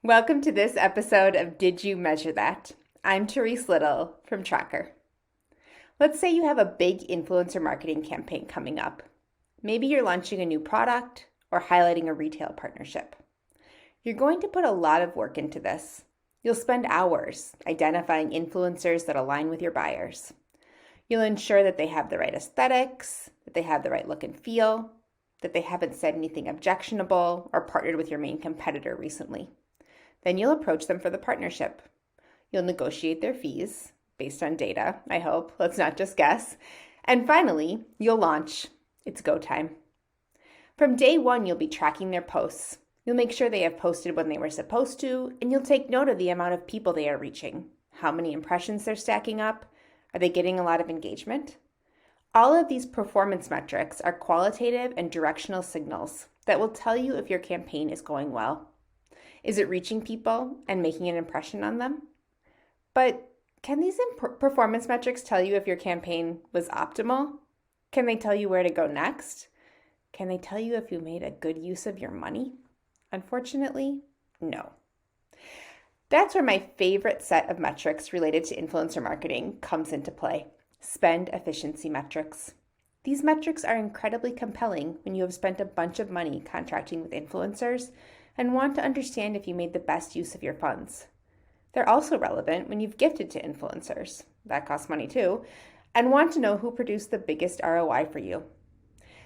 Welcome to this episode of Did You Measure That? I'm Therese Little from Tracker. Let's say you have a big influencer marketing campaign coming up. Maybe you're launching a new product or highlighting a retail partnership. You're going to put a lot of work into this. You'll spend hours identifying influencers that align with your buyers. You'll ensure that they have the right aesthetics, that they have the right look and feel, that they haven't said anything objectionable or partnered with your main competitor recently. Then you'll approach them for the partnership. You'll negotiate their fees based on data, I hope. Let's not just guess. And finally, you'll launch. It's go time. From day one, you'll be tracking their posts. You'll make sure they have posted when they were supposed to, and you'll take note of the amount of people they are reaching, how many impressions they're stacking up, are they getting a lot of engagement? All of these performance metrics are qualitative and directional signals that will tell you if your campaign is going well. Is it reaching people and making an impression on them? But can these performance metrics tell you if your campaign was optimal? Can they tell you where to go next? Can they tell you if you made a good use of your money? Unfortunately, no. That's where my favorite set of metrics related to influencer marketing comes into play: spend efficiency metrics. These metrics are incredibly compelling when you have spent a bunch of money contracting with influencers and want to understand if you made the best use of your funds. They're also relevant when you've gifted to influencers, that costs money too, and want to know who produced the biggest ROI for you.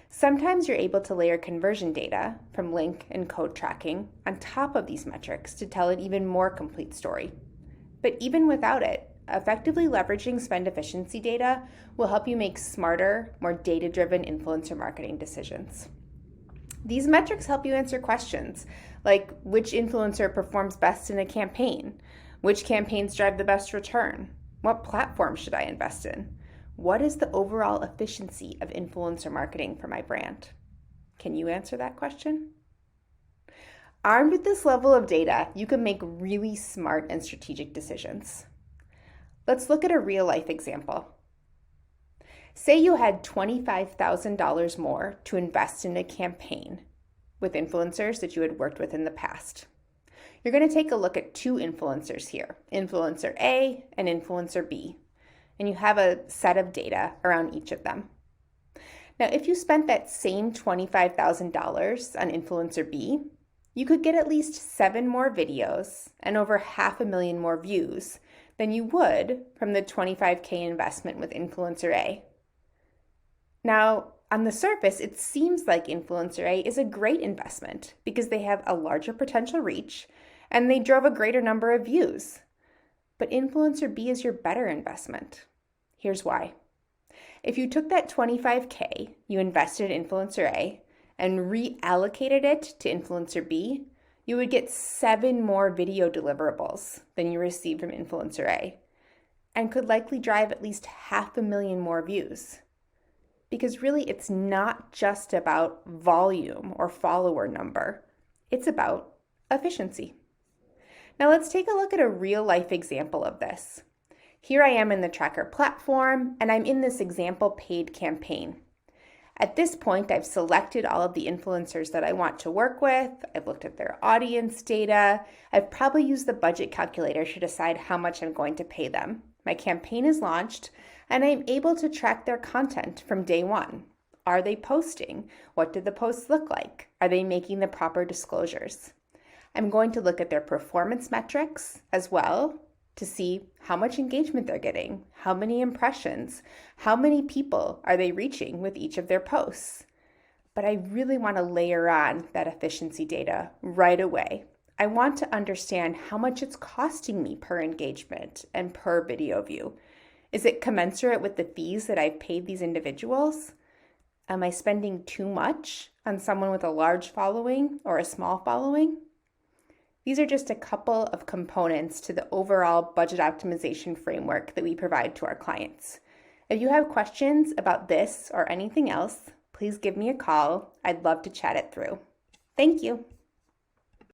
Sometimes you're able to layer conversion data from link and code tracking on top of these metrics to tell an even more complete story. But even without it, effectively leveraging spend efficiency data will help you make smarter, more data-driven influencer marketing decisions. These metrics help you answer questions like which influencer performs best in a campaign, which campaigns drive the best return, what platform should I invest in, what is the overall efficiency of influencer marketing for my brand? Can you answer that question? Armed with this level of data, you can make really smart and strategic decisions. Let's look at a real-life example. Say you had $25,000 more to invest in a campaign with influencers that you had worked with in the past. You're going to take a look at two influencers here, influencer A and influencer B, and you have a set of data around each of them. Now, if you spent that same $25,000 on influencer B, you could get at least 7 more videos and over 500,000 more views than you would from the $25K investment with influencer A. Now, on the surface, it seems like influencer A is a great investment because they have a larger potential reach and they drove a greater number of views. But influencer B is your better investment. Here's why. If you took that $25K you invested in influencer A and reallocated it to influencer B, you would get 7 more video deliverables than you received from influencer A and could likely drive at least 500,000 more views. Because really, it's not just about volume or follower number. It's about efficiency. Now let's take a look at a real-life example of this. Here I am in the Tracker platform, and I'm in this example paid campaign. At this point, I've selected all of the influencers that I want to work with. I've looked at their audience data. I've probably used the budget calculator to decide how much I'm going to pay them. My campaign is launched, and I'm able to track their content from day one. Are they posting? What did the posts look like? Are they making the proper disclosures? I'm going to look at their performance metrics as well to see how much engagement they're getting, how many impressions, how many people are they reaching with each of their posts. But I really want to layer on that efficiency data right away. I want to understand how much it's costing me per engagement and per video view. Is it commensurate with the fees that I've paid these individuals? Am I spending too much on someone with a large following or a small following? These are just a couple of components to the overall budget optimization framework that we provide to our clients. If you have questions about this or anything else, please give me a call. I'd love to chat it through. Thank you.